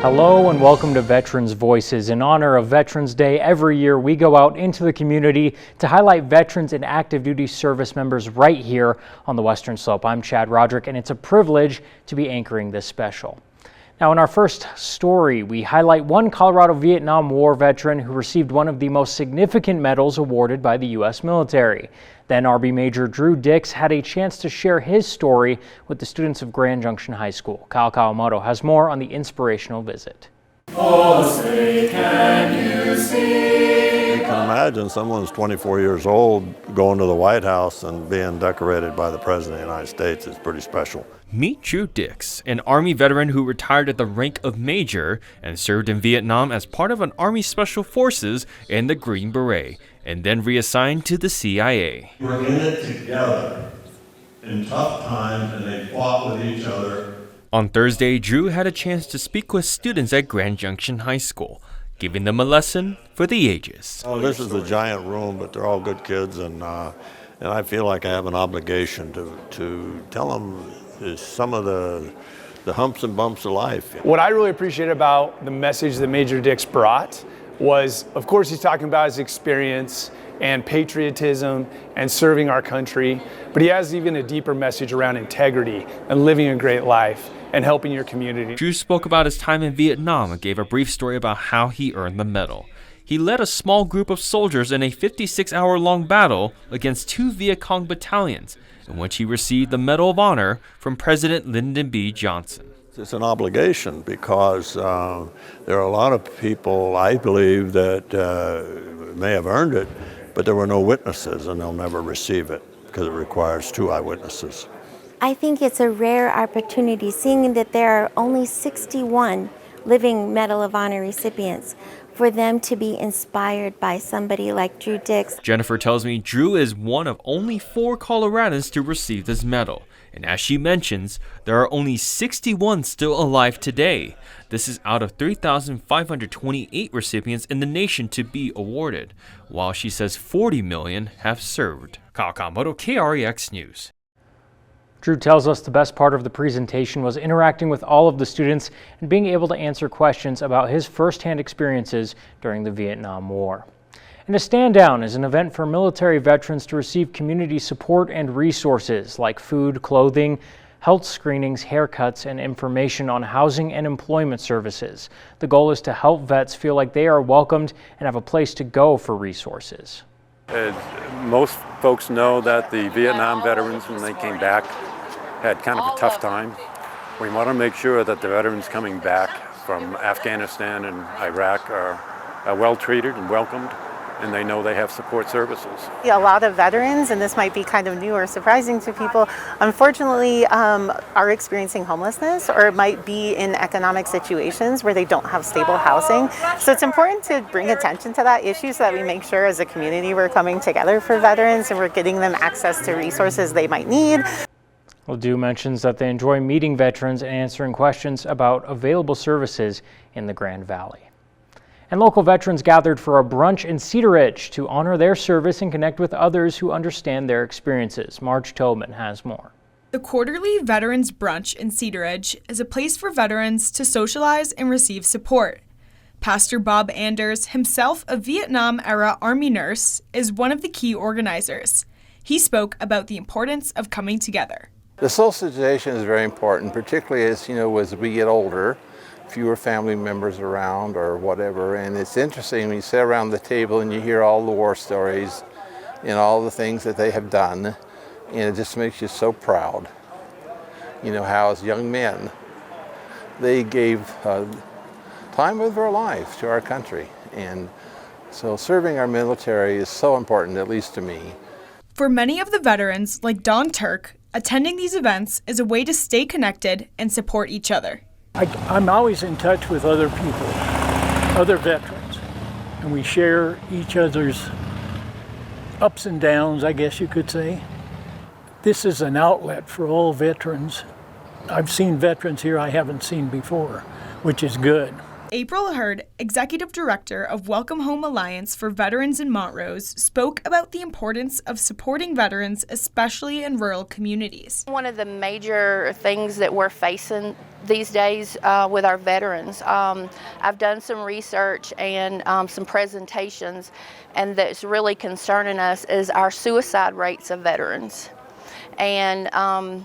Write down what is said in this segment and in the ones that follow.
Hello and welcome to Veterans Voices. In honor of Veterans Day, every year we go out into the community to highlight veterans and active duty service members right here on the Western Slope. I'm Chad Roderick, and it's a privilege to be anchoring this special. Now, in our first story, we highlight one Colorado Vietnam War veteran who received one of the most significant medals awarded by the U.S. military. Then Army Major Drew Dix had a chance to share his story with the students of Grand Junction High School. Kyle Kawamoto has more on the inspirational visit. Oh, say, can you see? You can imagine someone who's 24 years old going to the White House and being decorated by the President of the United States is pretty special. Meet Drew Dix, an Army veteran who retired at the rank of Major and served in Vietnam as part of an Army Special Forces in the Green Beret, and then reassigned to the CIA. We're in it together in tough times, and they fought with each other. On Thursday, Drew had a chance to speak with students at Grand Junction High School, giving them a lesson for the ages. Oh, this is a giant room, but they're all good kids, and I feel like I have an obligation to tell them some of the humps and bumps of life. What I really appreciate about the message that Major Dix brought was, of course, he's talking about his experience and patriotism and serving our country, but he has even a deeper message around integrity and living a great life and helping your community. Drew spoke about his time in Vietnam and gave a brief story about how he earned the medal. He led a small group of soldiers in a 56-hour-long battle against 2 Viet Cong battalions, in which he received the Medal of Honor from President Lyndon B. Johnson. It's an obligation because there are a lot of people, I believe, that may have earned it, but there were no witnesses, and they'll never receive it because it requires 2 eyewitnesses. I think it's a rare opportunity, seeing that there are only 61 living Medal of Honor recipients, for them to be inspired by somebody like Drew Dix. Jennifer tells me Drew is one of only 4 Coloradans to receive this medal. And as she mentions, there are only 61 still alive today. This is out of 3,528 recipients in the nation to be awarded, while she says 40 million have served. Kyle Kawamoto, KREX News. Drew tells us the best part of the presentation was interacting with all of the students and being able to answer questions about his firsthand experiences during the Vietnam War. And a Stand Down is an event for military veterans to receive community support and resources like food, clothing, health screenings, haircuts, and information on housing and employment services. The goal is to help vets feel like they are welcomed and have a place to go for resources. Most folks know that the Vietnam veterans, when they came back, had kind of a tough time. We want to make sure that the veterans coming back from Afghanistan and Iraq are well treated and welcomed, and they know they have support services. A lot of veterans, and this might be kind of new or surprising to people, unfortunately are experiencing homelessness or might be in economic situations where they don't have stable housing. So it's important to bring attention to that issue so that we make sure as a community we're coming together for veterans and we're getting them access to resources they might need. Well, Drew mentions that they enjoy meeting veterans and answering questions about available services in the Grand Valley. And local veterans gathered for a brunch in Cedar Ridge to honor their service and connect with others who understand their experiences. Marge Tobin has more. The quarterly Veterans Brunch in Cedar Ridge is a place for veterans to socialize and receive support. Pastor Bob Anders, himself a Vietnam-era Army nurse, is one of the key organizers. He spoke about the importance of coming together. The socialization is very important, particularly as we get older, fewer family members around or whatever. And it's interesting when you sit around the table and you hear all the war stories and all the things that they have done, and it just makes you so proud. How as young men, they gave time of their life to our country. And so serving our military is so important, at least to me. For many of the veterans, like Don Turk, attending these events is a way to stay connected and support each other. I'm always in touch with other people, other veterans, and we share each other's ups and downs, I guess you could say. This is an outlet for all veterans. I've seen veterans here I haven't seen before, which is good. April Hurd, Executive Director of Welcome Home Alliance for Veterans in Montrose, spoke about the importance of supporting veterans, especially in rural communities. One of the major things that we're facing these days with our veterans, I've done some research and some presentations, and that's really concerning us is our suicide rates of veterans. And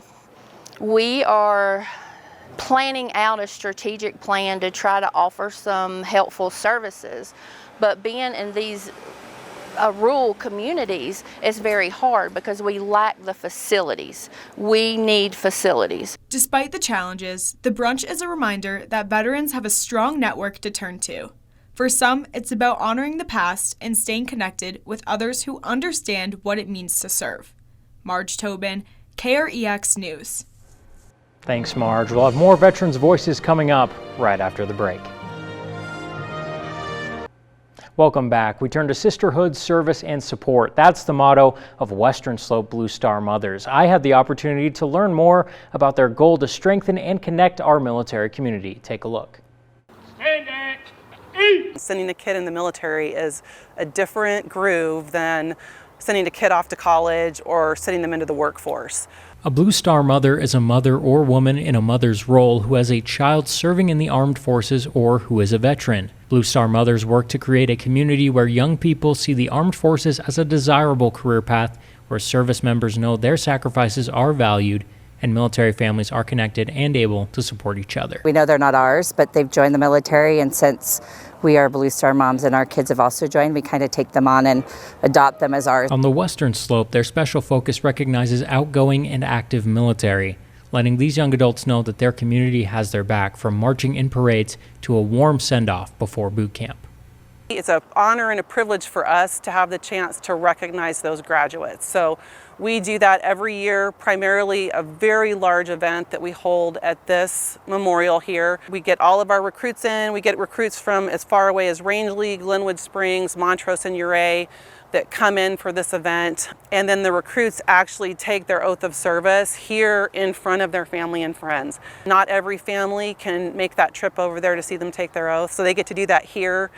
we are planning out a strategic plan to try to offer some helpful services, but being in these rural communities is very hard because we lack the facilities. We need facilities. Despite the challenges, the brunch is a reminder that veterans have a strong network to turn to. For some, it's about honoring the past and staying connected with others who understand what it means to serve. Marge Tobin, KREX News. Thanks, Marge. We'll have more Veterans Voices coming up right after the break. Welcome back. We turn to sisterhood, service, and support. That's the motto of Western Slope Blue Star Mothers. I had the opportunity to learn more about their goal to strengthen and connect our military community. Take a look. Sending a kid in the military is a different groove than sending a kid off to college or sending them into the workforce. A Blue Star mother is a mother or woman in a mother's role who has a child serving in the armed forces or who is a veteran. Blue Star mothers work to create a community where young people see the armed forces as a desirable career path, where service members know their sacrifices are valued, and military families are connected and able to support each other. We know they're not ours, but they've joined the military, and since we are Blue Star moms and our kids have also joined, we kind of take them on and adopt them as ours. On the Western Slope, their special focus recognizes outgoing and active military, letting these young adults know that their community has their back, from marching in parades to a warm send-off before boot camp. It's an honor and a privilege for us to have the chance to recognize those graduates. So we do that every year, primarily a very large event that we hold at this memorial here. We get all of our recruits in. We get recruits from as far away as Rangeley, Glenwood Springs, Montrose, and Ouray that come in for this event. And then the recruits actually take their oath of service here in front of their family and friends. Not every family can make that trip over there to see them take their oath, so they get to do that here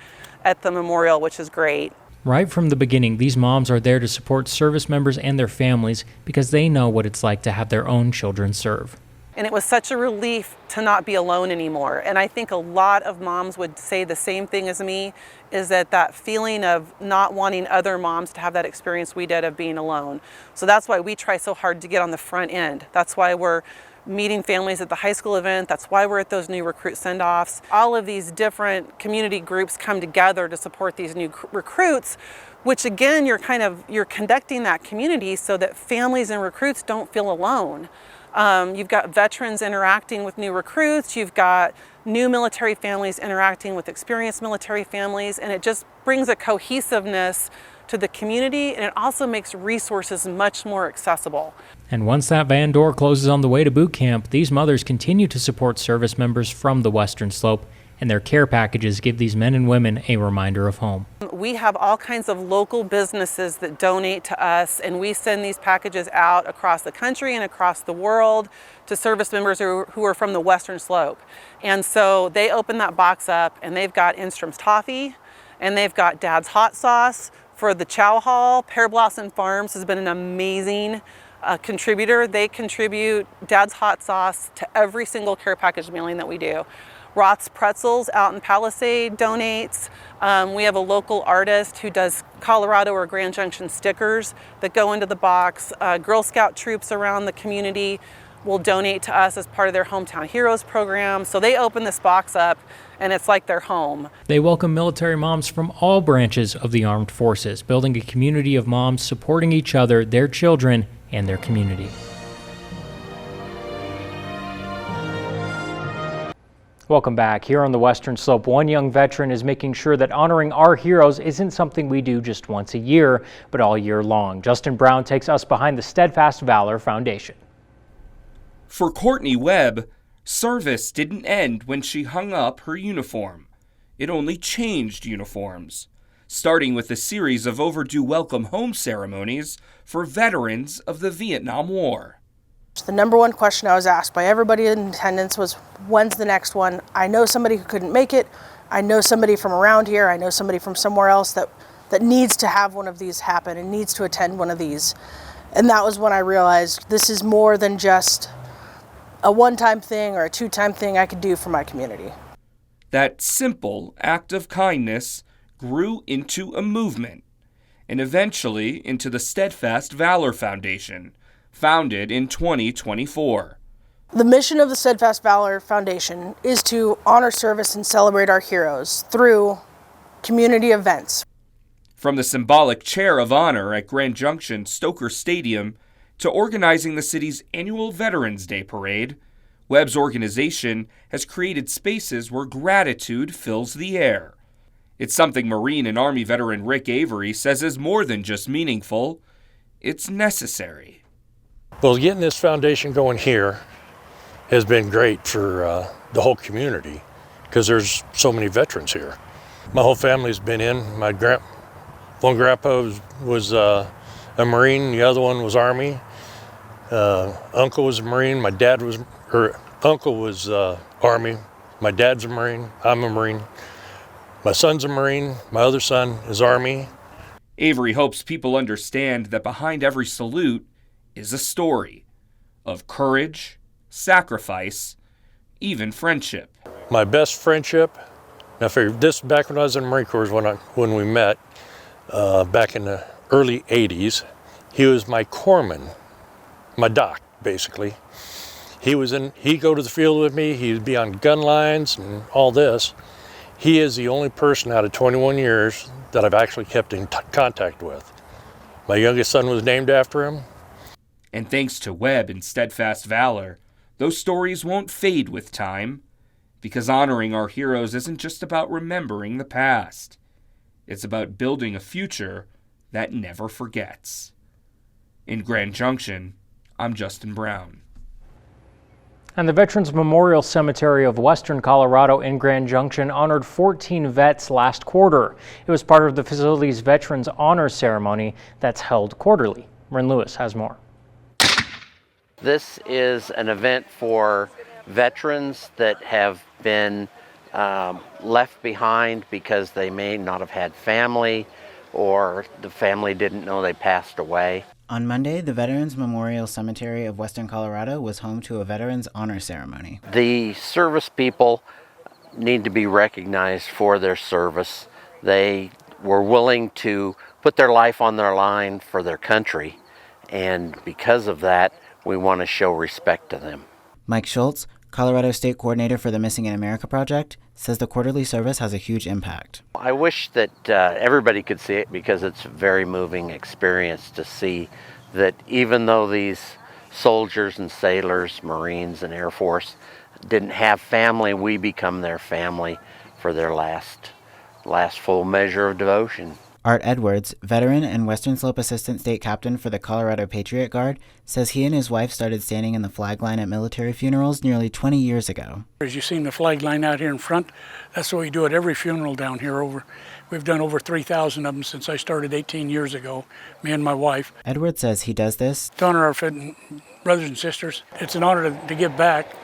at the memorial, which is great. Right from the beginning, these moms are there to support service members and their families because they know what it's like to have their own children serve. And it was such a relief to not be alone anymore. And I think a lot of moms would say the same thing as me, is that feeling of not wanting other moms to have that experience we did of being alone. So that's why we try so hard to get on the front end. That's why we're meeting families at the high school event. That's why we're at those new recruit send-offs. All of these different community groups come together to support these new recruits, which again, you're conducting that community so that families and recruits don't feel alone. You've got veterans interacting with new recruits, you've got new military families interacting with experienced military families, and it just brings a cohesiveness to the community, and it also makes resources much more accessible. And once that van door closes on the way to boot camp, these mothers continue to support service members from the Western Slope, and their care packages give these men and women a reminder of home. We have all kinds of local businesses that donate to us, and we send these packages out across the country and across the world to service members who are from the Western Slope. And so they open that box up, and they've got Instrum's Toffee, and they've got Dad's Hot Sauce. For the Chow Hall, Pear Blossom Farms has been an amazing contributor. They contribute Dad's Hot Sauce to every single care package mailing that we do. Roth's Pretzels out in Palisade donates. We have a local artist who does Colorado or Grand Junction stickers that go into the box. Girl Scout troops around the community will donate to us as part of their Hometown Heroes program. So they open this box up and it's like their home. They welcome military moms from all branches of the armed forces, building a community of moms supporting each other, their children, and their community. Welcome back. Here on the Western Slope, one young veteran is making sure that honoring our heroes isn't something we do just once a year, but all year long. Justin Brown takes us behind the Steadfast Valor Foundation. For Courtney Webb, service didn't end when she hung up her uniform. It only changed uniforms, starting with a series of overdue welcome home ceremonies for veterans of the Vietnam War. The number one question I was asked by everybody in attendance was, when's the next one? I know somebody who couldn't make it. I know somebody from around here, I know somebody from somewhere else that needs to have one of these happen and needs to attend one of these. And that was when I realized this is more than just a one-time thing or a two-time thing I could do for my community. That simple act of kindness grew into a movement and eventually into the Steadfast Valor Foundation, founded in 2024. The mission of the Steadfast Valor Foundation is to honor service and celebrate our heroes through community events. From the symbolic Chair of Honor at Grand Junction Stoker Stadium to organizing the city's annual Veterans Day Parade, Webb's organization has created spaces where gratitude fills the air. It's something Marine and Army veteran Rick Avery says is more than just meaningful, it's necessary. Well, getting this foundation going here has been great for the whole community because there's so many veterans here. My whole family's been in. One grandpa was a Marine, the other one was Army. Uncle was a Marine, uncle was Army, my dad's a Marine, I'm a Marine. My son's a Marine, my other son is Army. Avery hopes people understand that behind every salute is a story of courage, sacrifice, even friendship. My best friendship, now for this back when I was in the Marine Corps when we met, back in the early 80s, he was my corpsman, my doc, basically. He'd go to the field with me, he'd be on gun lines and all this. He is the only person out of 21 years that I've actually kept in contact with. My youngest son was named after him. And thanks to Webb and Steadfast Valor, those stories won't fade with time, because honoring our heroes isn't just about remembering the past. It's about building a future that never forgets. In Grand Junction, I'm Justin Brown. And the Veterans Memorial Cemetery of Western Colorado in Grand Junction honored 14 vets last quarter. It was part of the facility's Veterans Honor Ceremony that's held quarterly. Ren Lewis has more. This is an event for veterans that have been left behind because they may not have had family or the family didn't know they passed away. On Monday, the Veterans Memorial Cemetery of Western Colorado was home to a Veterans Honor Ceremony. The service people need to be recognized for their service. They were willing to put their life on their line for their country, and because of that, we want to show respect to them. Mike Schultz, Colorado State Coordinator for the Missing in America Project, says the quarterly service has a huge impact. I wish that everybody could see it because it's a very moving experience to see that even though these soldiers and sailors, Marines and Air Force didn't have family, we become their family for their last full measure of devotion. Art Edwards, veteran and Western Slope Assistant State Captain for the Colorado Patriot Guard, says he and his wife started standing in the flag line at military funerals nearly 20 years ago. As you've seen the flag line out here in front, that's what we do at every funeral down here. We've done over 3,000 of them since I started 18 years ago, me and my wife. Edwards says he does this to honor our brothers and sisters. It's an honor to give back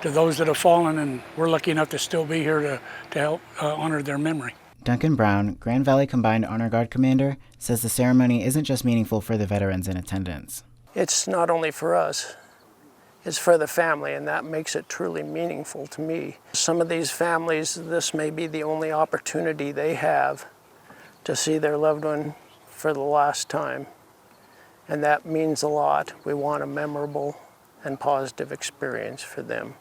to those that have fallen, and we're lucky enough to still be here to help honor their memory. Duncan Brown, Grand Valley Combined Honor Guard Commander, says the ceremony isn't just meaningful for the veterans in attendance. It's not only for us, it's for the family, and that makes it truly meaningful to me. Some of these families, this may be the only opportunity they have to see their loved one for the last time, and that means a lot. We want a memorable and positive experience for them.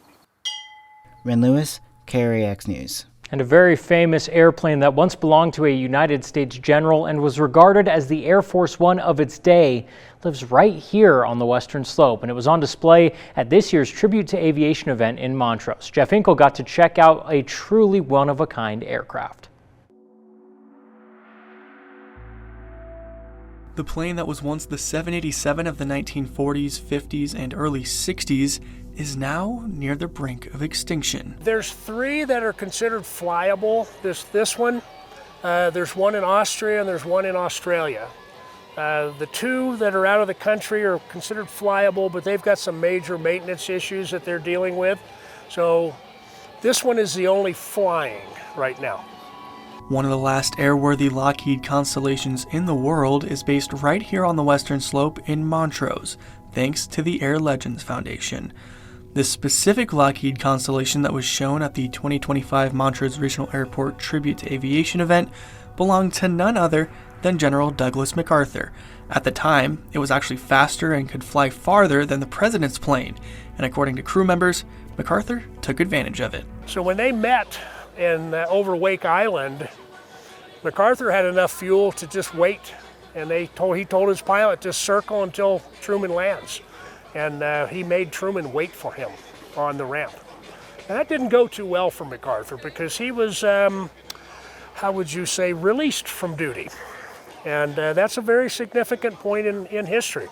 Ren Lewis, KREX News. And a very famous airplane that once belonged to a United States general and was regarded as the Air Force One of its day lives right here on the Western Slope, and it was on display at this year's Tribute to Aviation event in Montrose. Jeff Inkle got to check out a truly one-of-a-kind aircraft. The plane that was once the 787 of the 1940s, 50s, and early 60s is now near the brink of extinction. There's three that are considered flyable. This one, there's one in Austria and there's one in Australia. The two that are out of the country are considered flyable, but they've got some major maintenance issues that they're dealing with. So This one is the only flying right now. One of the last airworthy Lockheed constellations in the world is based right here on the Western Slope in Montrose, thanks to the Air Legends Foundation. This specific Lockheed constellation that was shown at the 2025 Montrose Regional Airport Tribute to Aviation event belonged to none other than General Douglas MacArthur. At the time, it was actually faster and could fly farther than the president's plane, and according to crew members, MacArthur took advantage of it. So when they met in over Wake Island, MacArthur had enough fuel to just wait, and he told his pilot to circle until Truman lands. And he made Truman wait for him on the ramp. And that didn't go too well for MacArthur because he was, how would you say, released from duty. And that's a very significant point in history.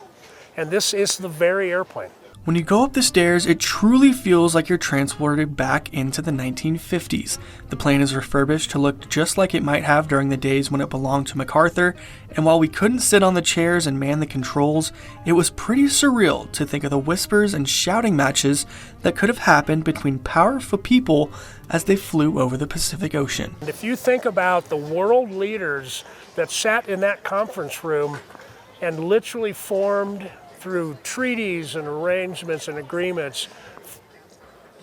And this is the very airplane. When you go up the stairs, it truly feels like you're transported back into the 1950s. The plane is refurbished to look just like it might have during the days when it belonged to MacArthur, and while we couldn't sit on the chairs and man the controls, it was pretty surreal to think of the whispers and shouting matches that could have happened between powerful people as they flew over the Pacific Ocean. And if you think about the world leaders that sat in that conference room and literally formed through treaties and arrangements and agreements,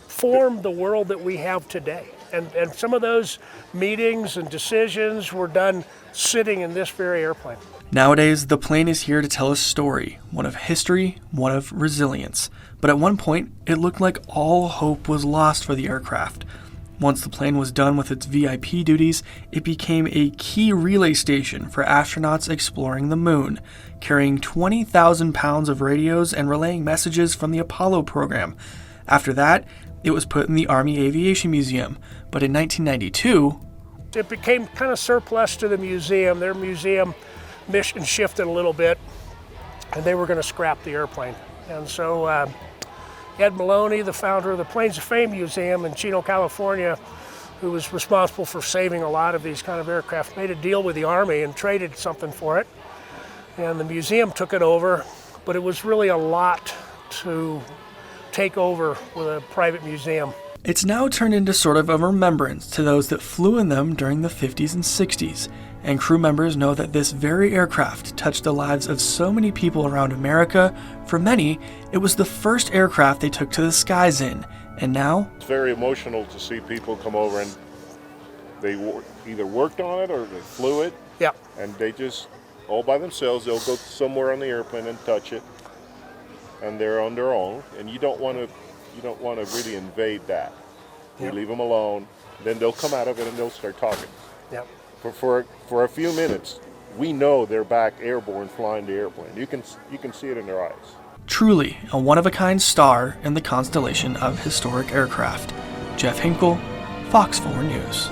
formed the world that we have today. And some of those meetings and decisions were done sitting in this very airplane. Nowadays, the plane is here to tell a story, one of history, one of resilience. But at one point, it looked like all hope was lost for the aircraft. Once the plane was done with its VIP duties, it became a key relay station for astronauts exploring the moon, carrying 20,000 pounds of radios and relaying messages from the Apollo program. After that, it was put in the Army Aviation Museum, but in 1992, it became kind of surplus to the museum. Their museum mission shifted a little bit, and they were going to scrap the airplane. And so Ed Maloney, the founder of the Planes of Fame Museum in Chino, California, who was responsible for saving a lot of these kind of aircraft, made a deal with the Army and traded something for it. And the museum took it over, but it was really a lot to take over with a private museum. It's now turned into sort of a remembrance to those that flew in them during the 50s and 60s. And crew members know that this very aircraft touched the lives of so many people around America. For many, it was the first aircraft they took to the skies in. And now, it's very emotional to see people come over and they either worked on it or they flew it. Yeah. And they just, all by themselves, they'll go somewhere on the airplane and touch it. And they're on their own. And you don't want to really invade that. You leave them alone. Then they'll come out of it and they'll start talking. Yeah. For a few minutes, we know they're back airborne flying the airplane. You can see it in their eyes. Truly a one-of-a-kind star in the constellation of historic aircraft. Jeff Hinkle, Fox 4 News.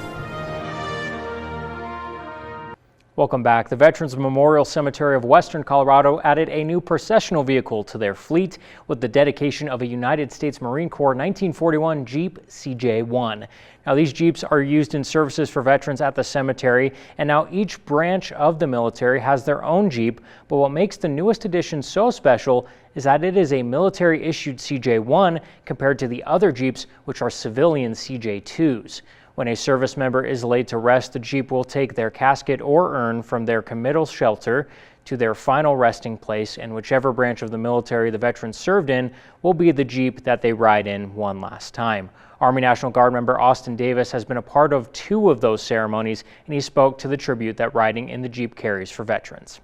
Welcome back. The Veterans Memorial Cemetery of Western Colorado added a new processional vehicle to their fleet with the dedication of a United States Marine Corps 1941 Jeep CJ1. Now, these Jeeps are used in services for veterans at the cemetery, and now each branch of the military has their own Jeep. But what makes the newest addition so special is that it is a military-issued CJ1 compared to the other Jeeps, which are civilian CJ2s. When a service member is laid to rest, the Jeep will take their casket or urn from their committal shelter to their final resting place, and whichever branch of the military the veteran served in will be the Jeep that they ride in one last time. Army National Guard member Austin Davis has been a part of 2 of those ceremonies, and he spoke to the tribute that riding in the Jeep carries for veterans.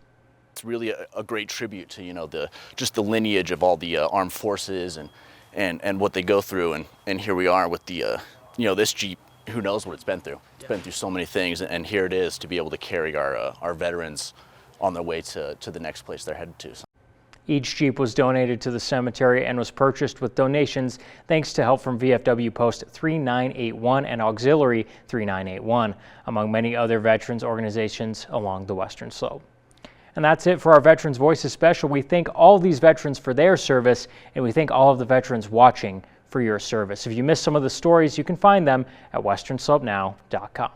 It's really a great tribute to, just the lineage of all the armed forces and what they go through, and here we are with the, this Jeep. Who knows what it's been through? It's been through so many things, and here it is to be able to carry our veterans on their way to the next place they're headed to. Each Jeep was donated to the cemetery and was purchased with donations thanks to help from VFW Post 3981 and Auxiliary 3981, among many other veterans organizations along the Western Slope. And that's it for our Veterans Voices special. We thank all these veterans for their service, and we thank all of the veterans watching for your service. If you missed some of the stories, you can find them at westernslopenow.com.